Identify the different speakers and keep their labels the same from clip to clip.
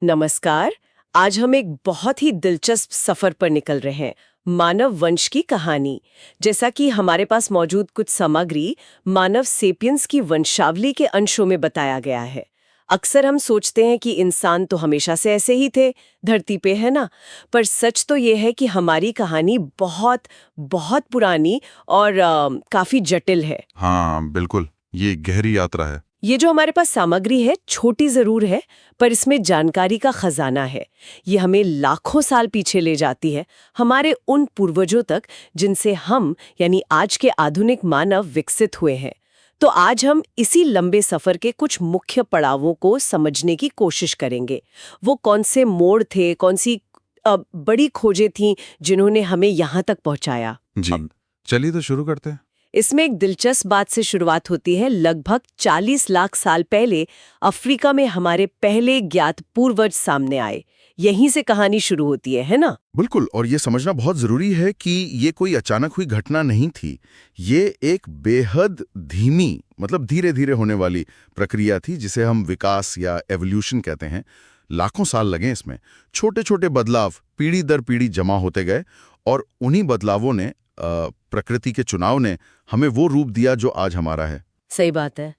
Speaker 1: नमस्कार। आज हम एक बहुत ही दिलचस्प सफर पर निकल रहे हैं, मानव वंश की कहानी। जैसा कि हमारे पास मौजूद कुछ सामग्री मानव सेपियंस की वंशावली के अंशों में बताया गया है। अक्सर हम सोचते हैं कि इंसान तो हमेशा से ऐसे ही थे, धरती पे, है ना? पर सच तो ये है कि हमारी कहानी बहुत बहुत पुरानी और काफी जटिल है।
Speaker 2: हाँ बिल्कुल, ये गहरी यात्रा है।
Speaker 1: ये जो हमारे पास सामग्री है, छोटी जरूर है, पर इसमें जानकारी का खजाना है। ये हमें लाखों साल पीछे ले जाती है, हमारे उन पूर्वजों तक जिनसे हम यानी आज के आधुनिक मानव विकसित हुए हैं। तो आज हम इसी लंबे सफर के कुछ मुख्य पड़ावों को समझने की कोशिश करेंगे। वो कौन से मोड़ थे, कौन सी बड़ी खोजें थीं जिन्होंने हमें यहाँ तक पहुँचाया।
Speaker 2: जी, चलिए तो शुरू करते हैं।
Speaker 1: इसमें एक दिलचस्प बात से शुरुआत होती है। लगभग 40 लाख साल पहले अफ्रीका में हमारे पहले ज्ञात पूर्वज सामने आए। यहीं से कहानी शुरू होती है ना?
Speaker 3: बिल्कुल, और ये समझना बहुत जरूरी है कि ये कोई अचानक हुई घटना नहीं थी। ये एक बेहद धीमी, मतलब धीरे धीरे होने वाली प्रक्रिया थी, जिसे हम विकास या एवोल्यूशन कहते हैं। लाखों साल लगे इसमें। छोटे छोटे बदलाव पीढ़ी दर पीढ़ी जमा होते गए, और उन्हीं बदलावों ने, प्रकृति के चुनाव ने, हमें वो रूप दिया जो आज हमारा है।
Speaker 1: सही बात है।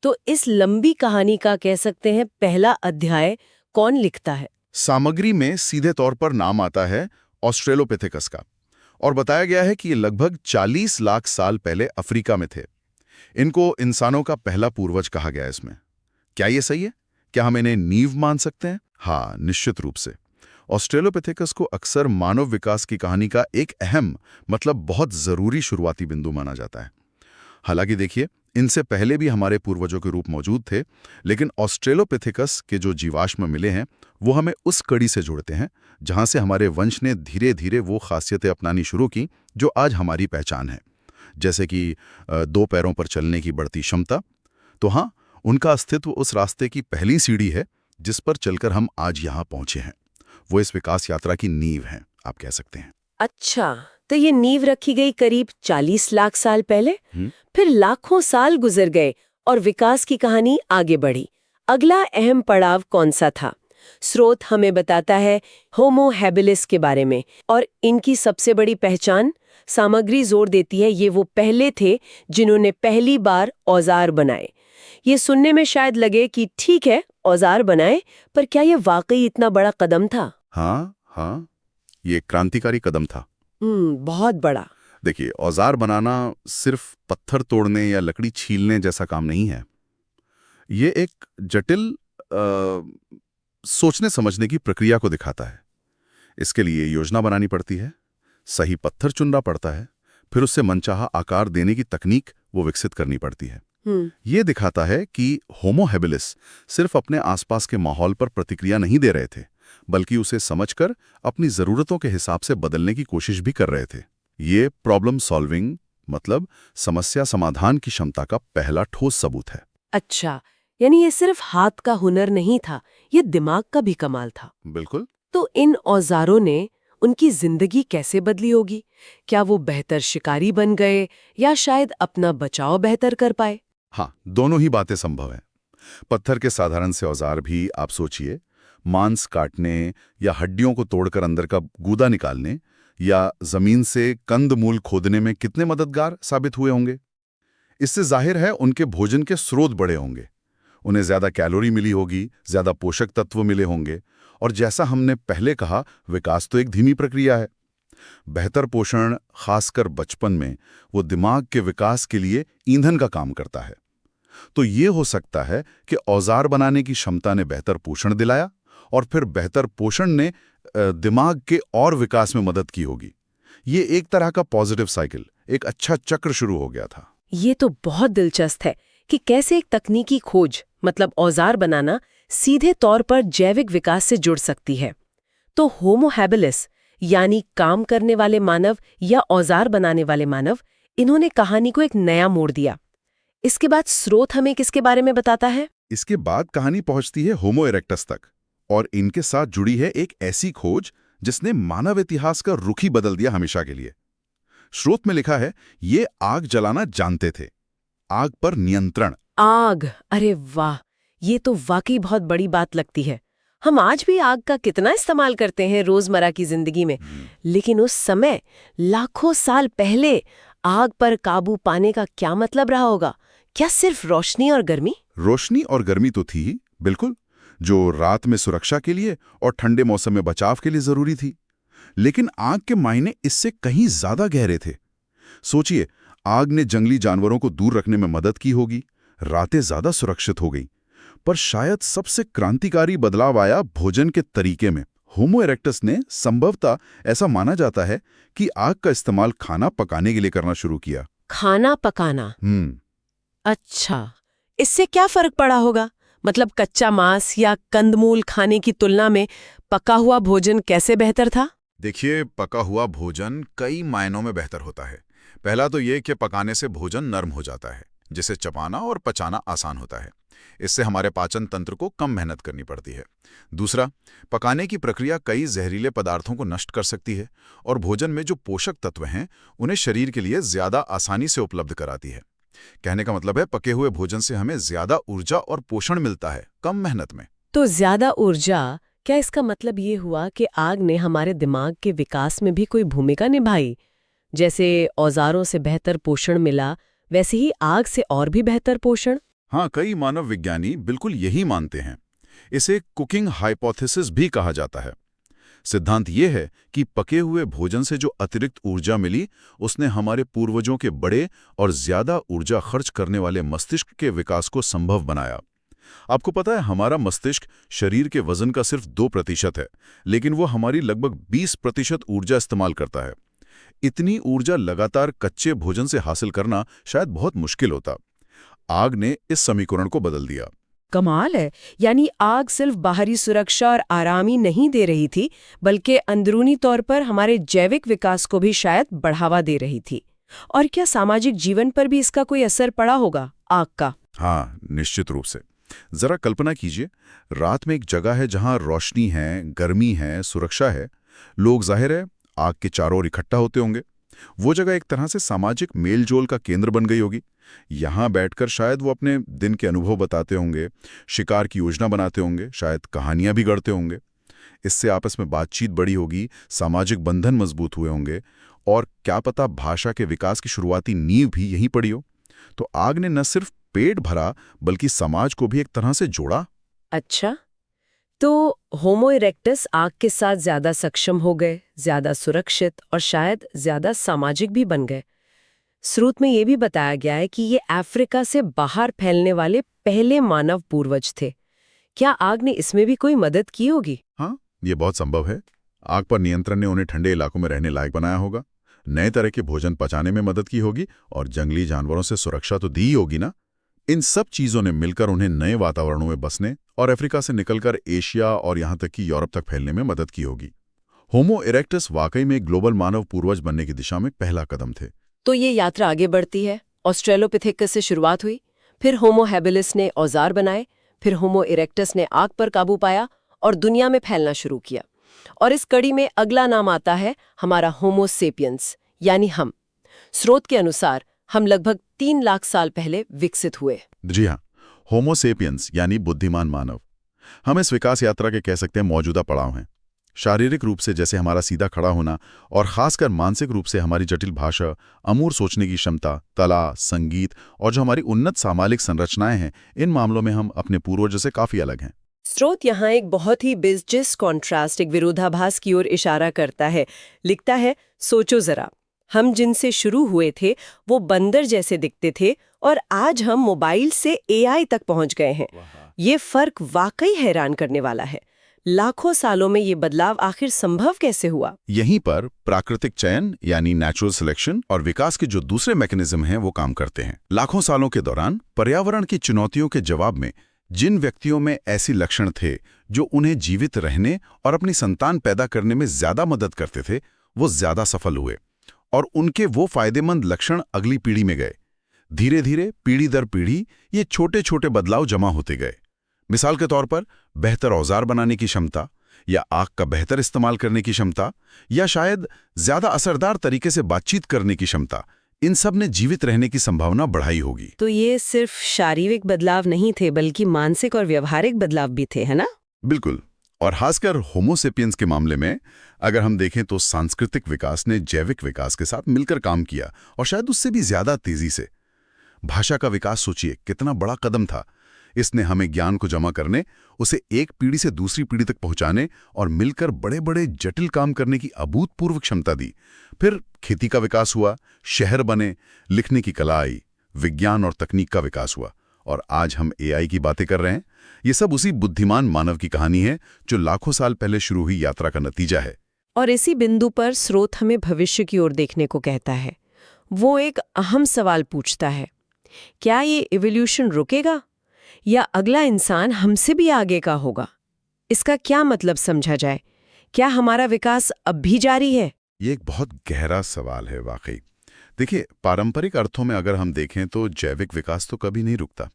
Speaker 1: तो इस लंबी कहानी का कह सकते हैं पहला अध्याय कौन लिखता है?
Speaker 3: सामग्री में सीधे तौर पर नाम आता है ऑस्ट्रेलोपिथेकस का, और बताया गया है कि ये लगभग 40 लाख साल पहले अफ्रीका में थे। इनको इंसानों का पहला पूर्वज कहा गया है इसमें। क्या ये सही है? क्या हम इन्हें नींव मान सकते हैं? हाँ, निश्चित रूप से। ऑस्ट्रेलोपिथेकस को अक्सर मानव विकास की कहानी का एक अहम, मतलब बहुत जरूरी शुरुआती बिंदु माना जाता है। हालांकि देखिए, इनसे पहले भी हमारे पूर्वजों के रूप मौजूद थे, लेकिन ऑस्ट्रेलोपिथेकस के जो जीवाश्म मिले हैं वो हमें उस कड़ी से जोड़ते हैं जहां से हमारे वंश ने धीरे धीरे वो खासियतें अपनानी शुरू की जो आज हमारी पहचान है। जैसे कि दो पैरों पर चलने की बढ़ती क्षमता। तो हाँ, उनका अस्तित्व उस रास्ते की पहली सीढ़ी है जिस पर चलकर हम आज यहाँ पहुंचे हैं। वो इस विकास यात्रा की नींव है, आप कह सकते हैं।
Speaker 1: अच्छा, तो ये नींव रखी गई करीब 40 लाख साल पहले।
Speaker 3: हम्म।
Speaker 1: फिर लाखों साल गुजर गए और विकास की कहानी आगे बढ़ी। अगला अहम पड़ाव कौन सा था? स्रोत हमें बताता है होमो हैबिलिस के बारे में, और इनकी सबसे बड़ी पहचान, सामग्री जोर देती है, ये वो पहले थे जिन्होंने पहली बार औजार बनाए। ये सुनने में शायद लगे कि ठीक है, औजार बनाए, पर क्या ये वाकई इतना बड़ा कदम था?
Speaker 3: हाँ हाँ, ये क्रांतिकारी कदम था।
Speaker 1: बहुत बड़ा।
Speaker 3: देखिए, औजार बनाना सिर्फ पत्थर तोड़ने या लकड़ी छीलने जैसा काम नहीं है। ये एक जटिल सोचने समझने की प्रक्रिया को दिखाता है। इसके लिए योजना बनानी पड़ती है, सही पत्थर चुनना पड़ता है, फिर उससे मनचाहा आकार देने की तकनीक वो विकसित करनी पड़ती है। ये दिखाता है कि होमो हैबिलिस सिर्फ अपने आसपास के माहौल पर प्रतिक्रिया नहीं दे रहे थे, बल्कि उसे समझकर अपनी जरूरतों के हिसाब से बदलने की कोशिश भी कर रहे थे। ये प्रॉब्लम सॉल्विंग, मतलब समस्या समाधान की क्षमता का पहला ठोस सबूत है।
Speaker 1: अच्छा, यानी ये सिर्फ हाथ का हुनर नहीं था, ये दिमाग का भी कमाल था।
Speaker 3: बिल्कुल।
Speaker 1: तो इन औजारों ने उनकी जिंदगी कैसे बदली होगी? क्या वो बेहतर शिकारी बन गए या शायद अपना बचाव बेहतर कर पाए?
Speaker 3: हाँ, दोनों ही बातें संभव हैं। पत्थर के साधारण से औजार भी, आप सोचिए, मांस काटने या हड्डियों को तोड़कर अंदर का गूदा निकालने या जमीन से कंद मूल खोदने में कितने मददगार साबित हुए होंगे। इससे जाहिर है उनके भोजन के स्रोत बड़े होंगे, उन्हें ज्यादा कैलोरी मिली होगी, ज्यादा पोषक तत्व मिले होंगे। और जैसा हमने पहले कहा, विकास तो एक धीमी प्रक्रिया है। बेहतर पोषण, खासकर बचपन में, वो दिमाग के विकास के लिए ईंधन का काम करता है। तो ये हो सकता है कि औजार बनाने की क्षमता ने बेहतर पोषण दिलाया, और फिर बेहतर पोषण ने दिमाग के और विकास में मदद की होगी। ये एक तरह का पॉजिटिव साइकिल, एक अच्छा चक्र शुरू हो गया था।
Speaker 1: ये तो बहुत दिलचस्प है कि कैसे एक तकनीकी खोज, मतलब औजार बनाना, सीधे तौर पर जैविक विकास से जुड़ सकती है। तो होमो हैबिलिस यानी काम करने वाले मानव या औजार बनाने वाले मानव, इन्होंने कहानी को एक नया मोड़ दिया। इसके बाद स्रोत हमें किसके बारे में बताता है?
Speaker 3: इसके बाद कहानी पहुंचती है होमो इरेक्टस तक, और इनके साथ जुड़ी है एक ऐसी खोज जिसने मानव इतिहास का रुख ही बदल दिया हमेशा के लिए। स्रोत में लिखा है, ये आग जलाना जानते थे, आग पर नियंत्रण।
Speaker 1: आग, अरे वाह, ये तो वाकई बहुत बड़ी बात लगती है। हम आज भी आग का कितना इस्तेमाल करते हैं रोजमर्रा की जिंदगी में, लेकिन उस समय लाखों साल पहले आग पर काबू पाने का क्या मतलब रहा होगा? क्या सिर्फ रोशनी और गर्मी?
Speaker 3: रोशनी और गर्मी तो थी ही, बिल्कुल, जो रात में सुरक्षा के लिए और ठंडे मौसम में बचाव के लिए जरूरी थी। लेकिन आग के मायने इससे कहीं ज्यादा गहरे थे। सोचिए, आग ने जंगली जानवरों को दूर रखने में मदद की होगी, रातें ज्यादा सुरक्षित हो गई। पर शायद सबसे क्रांतिकारी बदलाव आया भोजन के तरीके में। होमो इरेक्टस ने संभवतः, ऐसा माना जाता है, कि आग का इस्तेमाल खाना पकाने के लिए करना शुरू किया।
Speaker 1: खाना पकाना? अच्छा, इससे क्या फर्क पड़ा होगा? मतलब कच्चा मांस या कंदमूल खाने की तुलना में पका हुआ भोजन कैसे बेहतर था?
Speaker 3: देखिए, पका हुआ भोजन कई मायनों में बेहतर होता है। पहला तो ये कि पकाने से भोजन नरम हो जाता है, जिसे चबाना और पचाना आसान होता है। इससे हमारे पाचन तंत्र को कम मेहनत करनी पड़ती है। दूसरा, पकाने की प्रक्रिया कई जहरीले पदार्थों को नष्ट कर सकती है और भोजन में जो पोषक तत्व हैं उन्हें शरीर के लिए ज्यादा आसानी से उपलब्ध कराती है। कहने का मतलब है, पके हुए भोजन से हमें ज्यादा ऊर्जा और पोषण मिलता है, कम मेहनत में।
Speaker 1: तो ज्यादा ऊर्जा, क्या इसका मतलब ये हुआ कि आग ने हमारे दिमाग के विकास में भी कोई भूमिका निभाई? जैसे औजारों से बेहतर पोषण मिला, वैसे ही आग से और भी बेहतर पोषण?
Speaker 3: हाँ, कई मानव विज्ञानी बिल्कुल यही मानते हैं। इसे कुकिंग हाइपोथेसिस भी कहा जाता है। सिद्धांत ये है कि पके हुए भोजन से जो अतिरिक्त ऊर्जा मिली, उसने हमारे पूर्वजों के बड़े और ज्यादा ऊर्जा खर्च करने वाले मस्तिष्क के विकास को संभव बनाया। आपको पता है, हमारा मस्तिष्क शरीर के वजन का सिर्फ 2% है, लेकिन वो हमारी लगभग 20% ऊर्जा इस्तेमाल करता है। इतनी ऊर्जा लगातार कच्चे भोजन से हासिल करना शायद बहुत मुश्किल होता। आग ने इस समीकरण को बदल दिया।
Speaker 1: कमाल है। यानी आग सिर्फ बाहरी सुरक्षा और आराम ही नहीं दे रही थी, बल्कि अंदरूनी तौर पर हमारे जैविक विकास को भी शायद बढ़ावा दे रही थी। और क्या सामाजिक जीवन पर भी इसका कोई असर पड़ा होगा आग का?
Speaker 3: हाँ, निश्चित रूप से। जरा कल्पना कीजिए, रात में एक जगह है जहां रोशनी है, गर्मी है, सुरक्षा है। लोग, जाहिर है, आग के चारों ओर इकट्ठा होते होंगे। वो जगह एक तरह से सामाजिक मेलजोल का केंद्र बन गई होगी। यहां बैठकर शायद वो अपने दिन के अनुभव बताते होंगे, शिकार की योजना बनाते होंगे, शायद कहानियां भी गढ़ते होंगे। इससे आपस में बातचीत बढ़ी होगी, सामाजिक बंधन मजबूत हुए होंगे, और क्या पता भाषा के विकास की शुरुआती नींव भी यहीं पड़ी हो। तो आग ने न सिर्फ पेट भरा, बल्कि समाज को भी एक तरह से जोड़ा।
Speaker 1: अच्छा, तो होमो इरेक्टस आग के साथ ज्यादा सक्षम हो गए, ज्यादा सुरक्षित और शायद ज्यादा सामाजिक भी बन गए। स्रोत में ये भी बताया गया है कि ये अफ्रीका से बाहर फैलने वाले पहले मानव पूर्वज थे। क्या आग ने इसमें भी कोई मदद की होगी?
Speaker 3: हाँ, ये बहुत संभव है। आग पर नियंत्रण ने उन्हें ठंडे इलाकों में रहने लायक बनाया होगा, नए तरह के भोजन पचाने में मदद की होगी, और जंगली जानवरों से सुरक्षा तो दी ही होगी ना। इन सब चीजों ने मिलकर उन्हें नए वातावरणों में बसने और अफ्रीका से निकलकर एशिया और यहां तक कि यूरोप तक फैलने में मदद की होगी। होमो इरेक्टस वाकई में एक ग्लोबल मानव पूर्वज बनने की दिशा में पहला कदम थे।
Speaker 1: तो ये यात्रा आगे बढ़ती है। ऑस्ट्रेलोपिथेकस से शुरुआत हुई, फिर होमो हैबिलिस ने औजार बनाए, फिर होमो इरेक्टस ने आग पर काबू पाया और दुनिया में फैलना शुरू किया। और इस कड़ी में अगला नाम आता है हमारा होमो सेपियंस, यानी हम। स्रोत के अनुसार हम लगभग 3 लाख साल पहले विकसित हुए।
Speaker 3: जी हाँ, होमो सेपियंस यानी बुद्धिमान मानव। हम इस विकास यात्रा के कह सकते हैं मौजूदा पड़ाव हैं। शारीरिक रूप से जैसे हमारा सीधा खड़ा होना, और खासकर मानसिक रूप से हमारी जटिल भाषा, अमूर्त सोचने की क्षमता, कला, संगीत और जो हमारी उन्नत सामाजिक संरचनाएं हैं, इन मामलों में हम अपने पूर्वजों से काफी अलग हैं।
Speaker 1: स्रोत यहाँ एक बहुत ही बिजजिस कॉन्ट्रास्ट, एक विरोधाभास की ओर इशारा करता है। लिखता है, सोचो जरा, हम जिनसे शुरू हुए थे वो बंदर जैसे दिखते थे, और आज हम मोबाइल से एआई तक पहुंच गए हैं। ये फर्क वाकई हैरान करने वाला है। लाखों सालों में ये बदलाव आखिर संभव कैसे हुआ?
Speaker 3: यहीं पर प्राकृतिक चयन यानी नेचुरल सिलेक्शन और विकास के जो दूसरे मैकेनिज्म हैं वो काम करते हैं। लाखों सालों के दौरान पर्यावरण की चुनौतियों के जवाब में जिन व्यक्तियों में ऐसी लक्षण थे जो उन्हें जीवित रहने और अपनी संतान पैदा करने में ज्यादा मदद करते थे, वो ज्यादा सफल हुए, और उनके वो फायदेमंद लक्षण अगली पीढ़ी में गए। धीरे धीरे, पीढ़ी दर पीढ़ी, ये छोटे छोटे बदलाव जमा होते गए। मिसाल के तौर पर बेहतर औजार बनाने की क्षमता, या आग का बेहतर इस्तेमाल करने की क्षमता, या शायद ज्यादा असरदार तरीके से बातचीत करने की क्षमता, इन सब ने जीवित रहने की संभावना बढ़ाई होगी।
Speaker 1: तो ये सिर्फ शारीरिक बदलाव नहीं थे, बल्कि मानसिक और व्यवहारिक बदलाव भी थे, है ना?
Speaker 3: बिल्कुल। और खासकर होमोसेपियंस के मामले में अगर हम देखें तो सांस्कृतिक विकास ने जैविक विकास के साथ मिलकर काम किया, और शायद उससे भी ज्यादा तेजी से। भाषा का विकास सोचिए कितना बड़ा कदम था। इसने हमें ज्ञान को जमा करने, उसे एक पीढ़ी से दूसरी पीढ़ी तक पहुंचाने और मिलकर बड़े बड़े जटिल काम करने की अभूतपूर्व क्षमता दी। फिर खेती का विकास हुआ, शहर बने, लिखने की कला आई, विज्ञान और तकनीक का विकास हुआ, और आज हम एआई की बातें कर रहे हैं। ये सब उसी बुद्धिमान मानव की कहानी है जो लाखों साल पहले शुरू हुई यात्रा का नतीजा है।
Speaker 1: और इसी बिंदु पर स्रोत हमें भविष्य की ओर देखने को कहता है। वो एक अहम सवाल पूछता है, क्या ये इवोल्यूशन रुकेगा या अगला इंसान हमसे भी आगे का होगा? इसका क्या मतलब समझा जाए? क्या हमारा विकास अब भी जारी है?
Speaker 3: ये एक बहुत गहरा सवाल है वाकई। देखिए, पारंपरिक अर्थों में अगर हम देखें तो जैविक विकास तो कभी नहीं रुकता।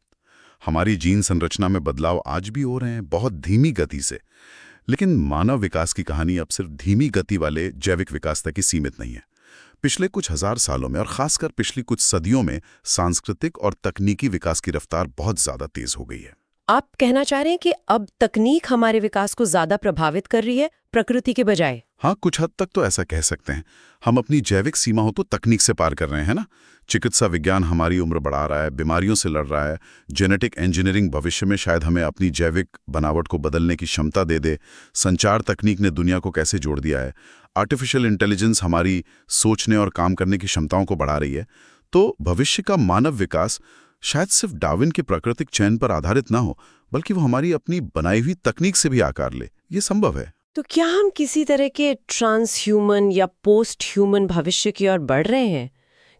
Speaker 3: हमारी जीन संरचना में बदलाव आज भी हो रहे हैं, बहुत धीमी गति से। लेकिन मानव विकास की कहानी अब सिर्फ धीमी गति वाले जैविक विकास तक ही सीमित नहीं है। पिछले कुछ हजार सालों में और खासकर पिछली कुछ सदियों में सांस्कृतिक और तकनीकी विकास की रफ्तार बहुत ज्यादा तेज हो गई है।
Speaker 1: आप कहना चाह रहे हैं कि अब तकनीक हमारे विकास को ज्यादा प्रभावित कर रही है, प्रकृति के बजाय?
Speaker 3: हाँ, कुछ हद तक तो ऐसा कह सकते हैं। हम अपनी जैविक सीमाओं तो तकनीक से पार कर रहे हैं ना। चिकित्सा विज्ञान हमारी उम्र बढ़ा रहा है, बीमारियों से लड़ रहा है। जेनेटिक इंजीनियरिंग भविष्य में शायद हमें अपनी जैविक बनावट को बदलने की क्षमता दे दे। संचार तकनीक ने दुनिया को कैसे जोड़ दिया है। आर्टिफिशियल इंटेलिजेंस हमारी सोचने और काम करने की क्षमताओं को बढ़ा रही है। तो भविष्य का मानव विकास शायद सिर्फ डार्विन के प्राकृतिक चयन पर आधारित ना हो, बल्कि वो हमारी अपनी बनाई हुई तकनीक से भी आकार ले। ये संभव है।
Speaker 1: तो क्या हम किसी तरह के ट्रांसह्यूमन या पोस्ट ह्यूमन भविष्य की ओर बढ़ रहे हैं?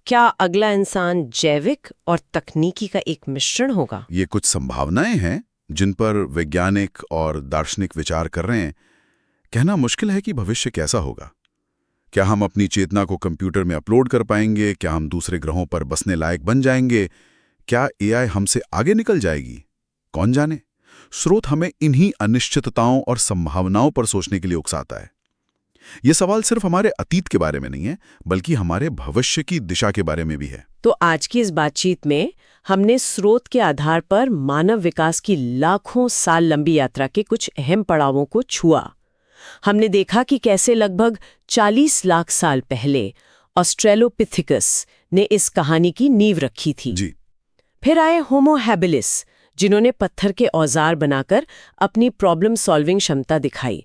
Speaker 1: क्या अगला इंसान जैविक और तकनीकी का एक मिश्रण होगा?
Speaker 3: ये कुछ संभावनाएं हैं जिन पर वैज्ञानिक और दार्शनिक विचार कर रहे हैं। कहना मुश्किल है कि भविष्य कैसा होगा। क्या हम अपनी चेतना को कंप्यूटर में अपलोड कर पाएंगे? क्या हम दूसरे ग्रहों पर बसने लायक बन जाएंगे? क्या एआई हमसे आगे निकल जाएगी? कौन जाने। स्रोत हमें इन्हीं अनिश्चितताओं और संभावनाओं पर सोचने के लिए उकसाता है। यह सवाल सिर्फ हमारे अतीत के बारे में नहीं है, बल्कि हमारे भविष्य की दिशा के बारे में भी है।
Speaker 1: तो आज की इस बातचीत में हमने स्रोत के आधार पर मानव विकास की लाखों साल लंबी यात्रा के कुछ अहम पड़ावों को छुआ। हमने देखा कि कैसे लगभग 40 लाख साल पहले ऑस्ट्रेलोपिथेकस ने इस कहानी की नींव रखी थी।
Speaker 3: जी।
Speaker 1: फिर आए होमो हैबिलिस, जिन्होंने पत्थर के औजार बनाकर अपनी प्रॉब्लम सॉल्विंग क्षमता दिखाई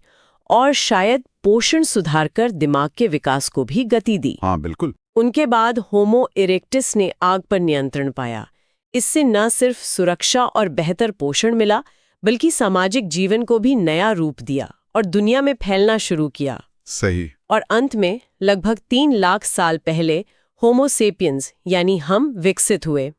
Speaker 1: और शायद पोषण सुधार कर दिमाग के विकास को भी गति दी।
Speaker 3: हाँ, बिल्कुल।
Speaker 1: उनके बाद होमो इरेक्टस ने आग पर नियंत्रण पाया। इससे न सिर्फ सुरक्षा और बेहतर पोषण मिला, बल्कि सामाजिक जीवन को भी नया रूप दिया और दुनिया में फैलना शुरू किया।
Speaker 3: सही।
Speaker 1: और अंत में लगभग 3 लाख साल पहले होमो सेपियंस यानी हम विकसित हुए।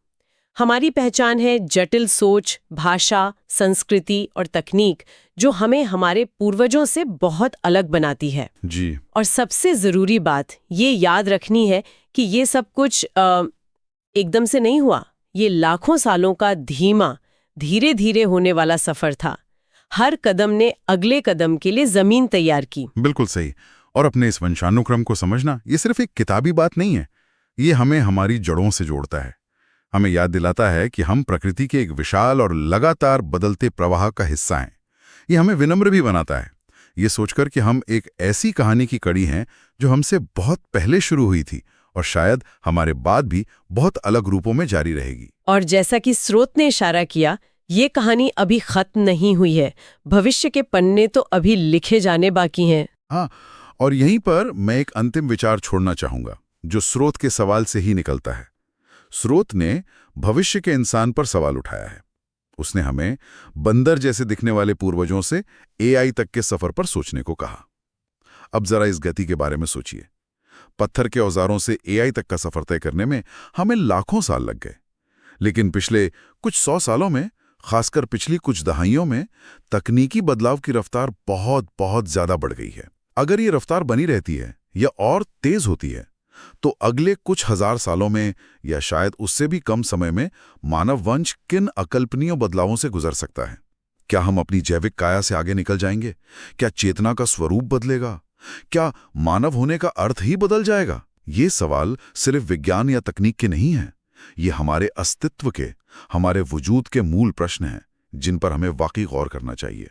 Speaker 1: हमारी पहचान है जटिल सोच, भाषा, संस्कृति और तकनीक, जो हमें हमारे पूर्वजों से बहुत अलग बनाती है।
Speaker 3: जी।
Speaker 1: और सबसे जरूरी बात ये याद रखनी है कि ये सब कुछ एकदम से नहीं हुआ। ये लाखों सालों का धीमा, धीरे धीरे होने वाला सफर था। हर कदम ने अगले कदम के लिए जमीन तैयार की।
Speaker 3: बिल्कुल सही। और अपने इस वंशानुक्रम को समझना ये सिर्फ एक किताबी बात नहीं है। ये हमें हमारी जड़ों से जोड़ता है। हमें याद दिलाता है कि हम प्रकृति के एक विशाल और लगातार बदलते प्रवाह का हिस्सा हैं। ये हमें विनम्र भी बनाता है, ये सोचकर कि हम एक ऐसी कहानी की कड़ी हैं जो हमसे बहुत पहले शुरू हुई थी और शायद हमारे बाद भी बहुत अलग रूपों में जारी रहेगी।
Speaker 1: और जैसा कि स्रोत ने इशारा किया, ये कहानी अभी खत्म नहीं हुई है। भविष्य के पन्ने तो अभी लिखे जाने बाकी हैं।
Speaker 3: हाँ, और यहीं पर मैं एक अंतिम विचार छोड़ना चाहूंगा जो स्रोत के सवाल से ही निकलता है। स्रोत ने भविष्य के इंसान पर सवाल उठाया है। उसने हमें बंदर जैसे दिखने वाले पूर्वजों से एआई तक के सफर पर सोचने को कहा। अब जरा इस गति के बारे में सोचिए। पत्थर के औजारों से एआई तक का सफर तय करने में हमें लाखों साल लग गए, लेकिन पिछले कुछ 100 सालों में, खासकर पिछली कुछ दहाइयों में, तकनीकी बदलाव की रफ्तार बहुत बहुत ज्यादा बढ़ गई है। अगर ये रफ्तार बनी रहती है या और तेज होती है, तो अगले कुछ हजार सालों में या शायद उससे भी कम समय में मानव वंश किन अकल्पनीय बदलावों से गुजर सकता है। क्या हम अपनी जैविक काया से आगे निकल जाएंगे? क्या चेतना का स्वरूप बदलेगा? क्या मानव होने का अर्थ ही बदल जाएगा? ये सवाल सिर्फ विज्ञान या तकनीक के नहीं हैं। ये हमारे अस्तित्व के, हमारे वजूद के मूल प्रश्न हैं जिन पर हमें वाकई गौर करना चाहिए।